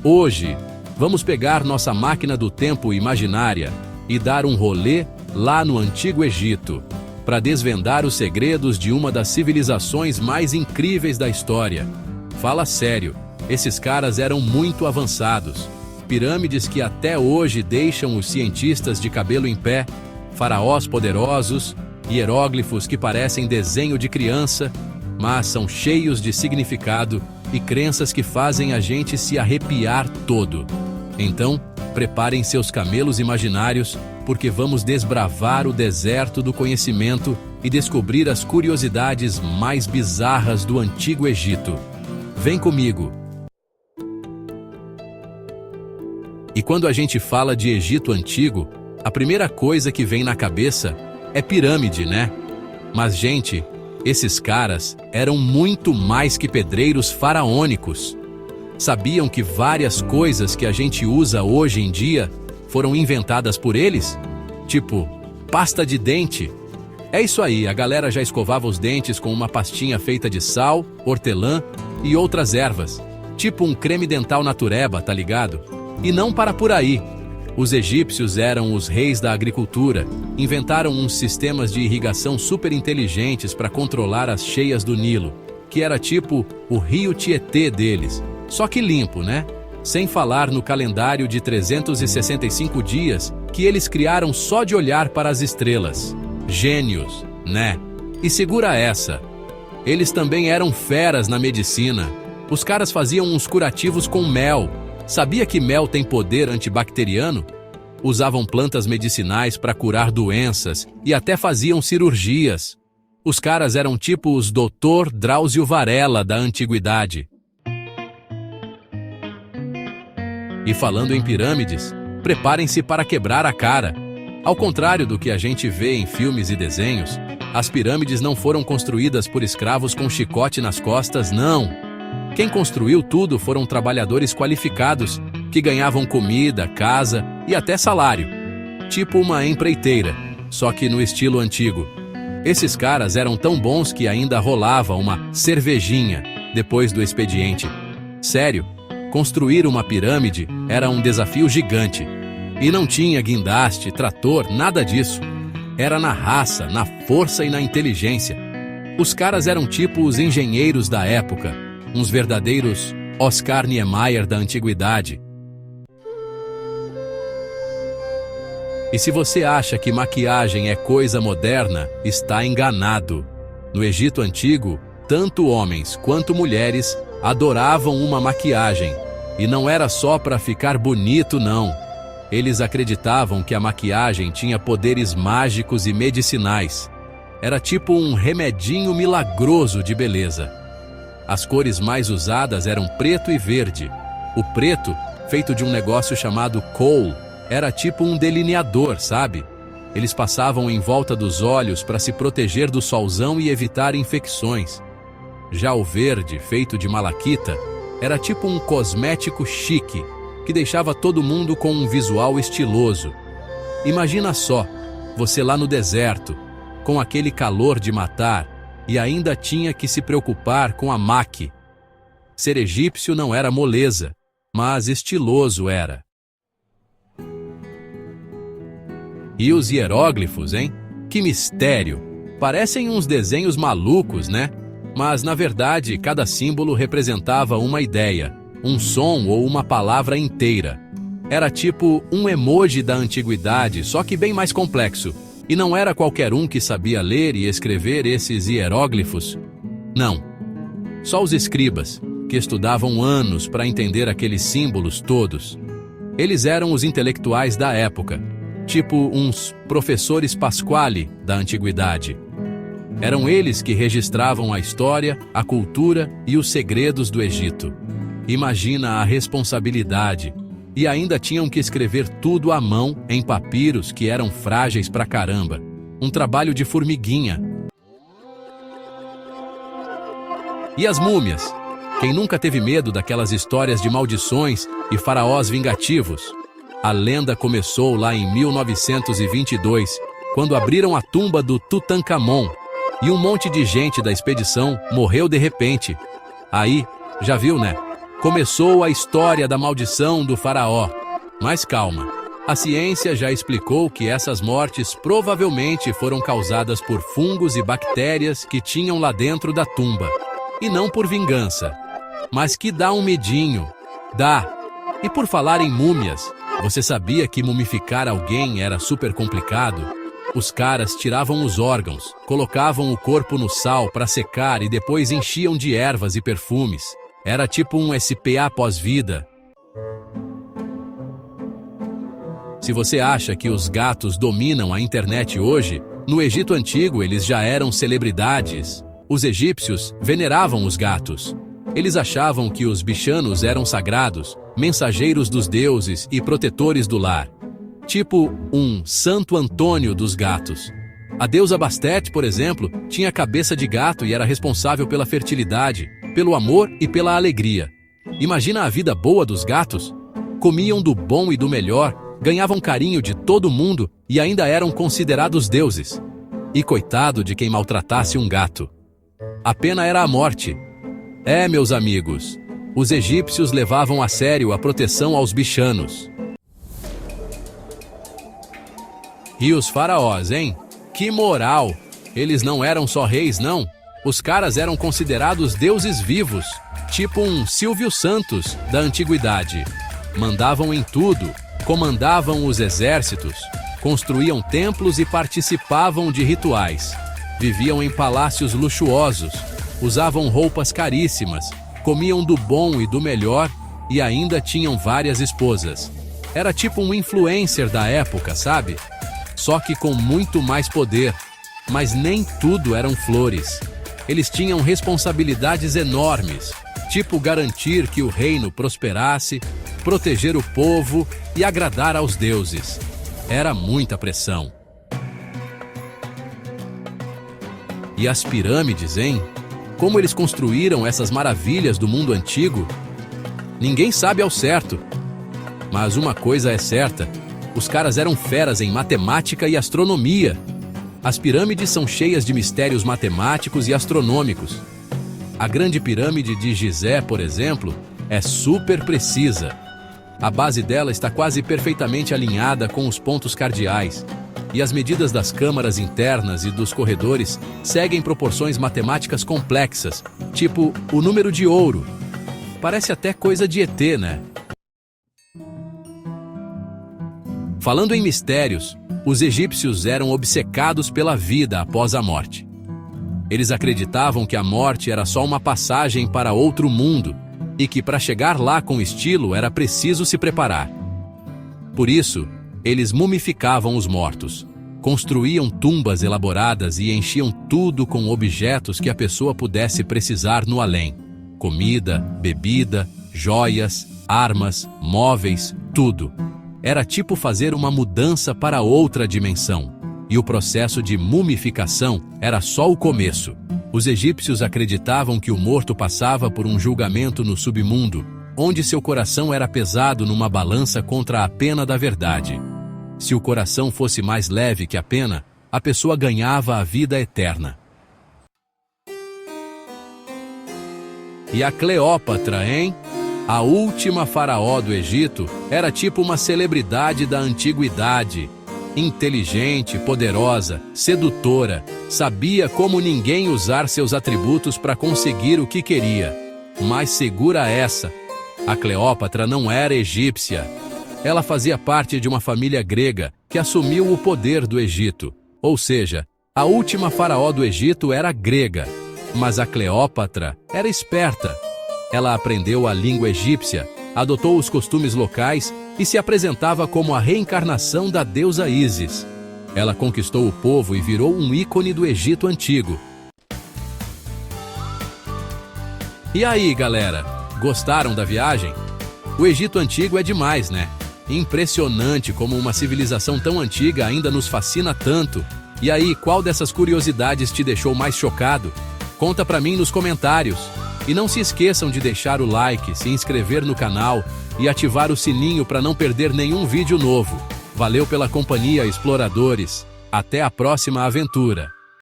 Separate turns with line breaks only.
Hoje, vamos pegar nossa máquina do tempo imaginária e dar um rolê lá no Antigo Egito, para desvendar os segredos de uma das civilizações mais incríveis da história. Fala sério, esses caras eram muito avançados. Pirâmides que até hoje deixam os cientistas de cabelo em pé, faraós poderosos, hieróglifos que parecem desenho de criança, mas são cheios de significado e crenças que fazem a gente se arrepiar todo. Então, preparem seus camelos imaginários, porque vamos desbravar o deserto do conhecimento e descobrir as curiosidades mais bizarras do Antigo Egito. Vem comigo! E quando a gente fala de Egito Antigo, a primeira coisa que vem na cabeça é pirâmide, né? Mas, gente, esses caras eram muito mais que pedreiros faraônicos. Sabiam que várias coisas que a gente usa hoje em dia foram inventadas por eles? Tipo, pasta de dente. É isso aí, a galera já escovava os dentes com uma pastinha feita de sal, hortelã e outras ervas. Tipo um creme dental natureba, tá ligado? E não para por aí. Os egípcios eram os reis da agricultura, inventaram uns sistemas de irrigação super inteligentes para controlar as cheias do Nilo, que era tipo o rio Tietê deles, só que limpo, né? Sem falar no calendário de 365 dias que eles criaram só de olhar para as estrelas. Gênios, né? E segura essa. Eles também eram feras na medicina. Os caras faziam uns curativos com mel. Sabia que mel tem poder antibacteriano? Usavam plantas medicinais para curar doenças e até faziam cirurgias. Os caras eram tipo os Dr. Drauzio Varela da antiguidade. E falando em pirâmides, preparem-se para quebrar a cara. Ao contrário do que a gente vê em filmes e desenhos, as pirâmides não foram construídas por escravos com chicote nas costas, não. Quem construiu tudo foram trabalhadores qualificados, que ganhavam comida, casa e até salário. Tipo uma empreiteira, só que no estilo antigo. Esses caras eram tão bons que ainda rolava uma cervejinha depois do expediente. Sério, construir uma pirâmide era um desafio gigante. E não tinha guindaste, trator, nada disso. Era na raça, na força e na inteligência. Os caras eram tipo os engenheiros da época, uns verdadeiros Oscar Niemeyer da antiguidade. E se você acha que maquiagem é coisa moderna, está enganado. No Egito Antigo, tanto homens quanto mulheres adoravam uma maquiagem. E não era só para ficar bonito, não. Eles acreditavam que a maquiagem tinha poderes mágicos e medicinais. Era tipo um remedinho milagroso de beleza. As cores mais usadas eram preto e verde. O preto, feito de um negócio chamado kohl, era tipo um delineador, sabe? Eles passavam em volta dos olhos para se proteger do solzão e evitar infecções. Já o verde, feito de malaquita, era tipo um cosmético chique, que deixava todo mundo com um visual estiloso. Imagina só, você lá no deserto, com aquele calor de matar, e ainda tinha que se preocupar com a maqui. Ser egípcio não era moleza, mas estiloso era. E os hieróglifos, hein? Que mistério! Parecem uns desenhos malucos, né? Mas, na verdade, cada símbolo representava uma ideia, um som ou uma palavra inteira. Era tipo um emoji da antiguidade, só que bem mais complexo. E não era qualquer um que sabia ler e escrever esses hieróglifos. Não. Só os escribas, que estudavam anos para entender aqueles símbolos todos. Eles eram os intelectuais da época, tipo uns professores Pasquale da antiguidade. Eram eles que registravam a história, a cultura e os segredos do Egito. Imagina a responsabilidade. E ainda tinham que escrever tudo à mão em papiros que eram frágeis pra caramba. Um trabalho de formiguinha. E as múmias? Quem nunca teve medo daquelas histórias de maldições e faraós vingativos? A lenda começou lá em 1922, quando abriram a tumba do Tutankhamon. E um monte de gente da expedição morreu de repente. Aí, já viu, né? Começou a história da maldição do faraó. Mas calma, a ciência já explicou que essas mortes provavelmente foram causadas por fungos e bactérias que tinham lá dentro da tumba. E não por vingança. Mas que dá um medinho. Dá. E por falar em múmias, você sabia que mumificar alguém era super complicado? Os caras tiravam os órgãos, colocavam o corpo no sal para secar e depois enchiam de ervas e perfumes. Era tipo um SPA pós-vida. Se você acha que os gatos dominam a internet hoje, no Egito Antigo eles já eram celebridades. Os egípcios veneravam os gatos. Eles achavam que os bichanos eram sagrados, mensageiros dos deuses e protetores do lar. Tipo um Santo Antônio dos gatos. A deusa Bastet, por exemplo, tinha cabeça de gato e era responsável pela fertilidade, pelo amor e pela alegria. Imagina a vida boa dos gatos? Comiam do bom e do melhor, ganhavam carinho de todo mundo e ainda eram considerados deuses. E coitado de quem maltratasse um gato. A pena era a morte. É, meus amigos, os egípcios levavam a sério a proteção aos bichanos. E os faraós, hein? Que moral! Eles não eram só reis, não. Os caras eram considerados deuses vivos, tipo um Silvio Santos da antiguidade. Mandavam em tudo, comandavam os exércitos, construíam templos e participavam de rituais. Viviam em palácios luxuosos, usavam roupas caríssimas, comiam do bom e do melhor e ainda tinham várias esposas. Era tipo um influencer da época, sabe? Só que com muito mais poder. Mas nem tudo eram flores. Eles tinham responsabilidades enormes, tipo garantir que o reino prosperasse, proteger o povo e agradar aos deuses. Era muita pressão. E as pirâmides, hein? Como eles construíram essas maravilhas do mundo antigo? Ninguém sabe ao certo. Mas uma coisa é certa, os caras eram feras em matemática e astronomia. As pirâmides são cheias de mistérios matemáticos e astronômicos. A Grande Pirâmide de Gizé, por exemplo, é super precisa. A base dela está quase perfeitamente alinhada com os pontos cardeais. E as medidas das câmaras internas e dos corredores seguem proporções matemáticas complexas, tipo o número de ouro. Parece até coisa de ET, né? Falando em mistérios, os egípcios eram obcecados pela vida após a morte. Eles acreditavam que a morte era só uma passagem para outro mundo e que para chegar lá com estilo era preciso se preparar. Por isso, eles mumificavam os mortos, construíam tumbas elaboradas e enchiam tudo com objetos que a pessoa pudesse precisar no além. Comida, bebida, joias, armas, móveis, tudo. Era tipo fazer uma mudança para outra dimensão. E o processo de mumificação era só o começo. Os egípcios acreditavam que o morto passava por um julgamento no submundo, onde seu coração era pesado numa balança contra a pena da verdade. Se o coração fosse mais leve que a pena, a pessoa ganhava a vida eterna. E a Cleópatra, hein? A última faraó do Egito era tipo uma celebridade da antiguidade. Inteligente, poderosa, sedutora, sabia como ninguém usar seus atributos para conseguir o que queria. Mas segura essa, a Cleópatra não era egípcia. Ela fazia parte de uma família grega que assumiu o poder do Egito. Ou seja, a última faraó do Egito era grega, mas a Cleópatra era esperta. Ela aprendeu a língua egípcia, adotou os costumes locais e se apresentava como a reencarnação da deusa Ísis. Ela conquistou o povo e virou um ícone do Egito Antigo. E aí, galera? Gostaram da viagem? O Egito Antigo é demais, né? Impressionante como uma civilização tão antiga ainda nos fascina tanto. E aí, qual dessas curiosidades te deixou mais chocado? Conta pra mim nos comentários. E não se esqueçam de deixar o like, se inscrever no canal e ativar o sininho para não perder nenhum vídeo novo. Valeu pela companhia, exploradores. Até a próxima aventura!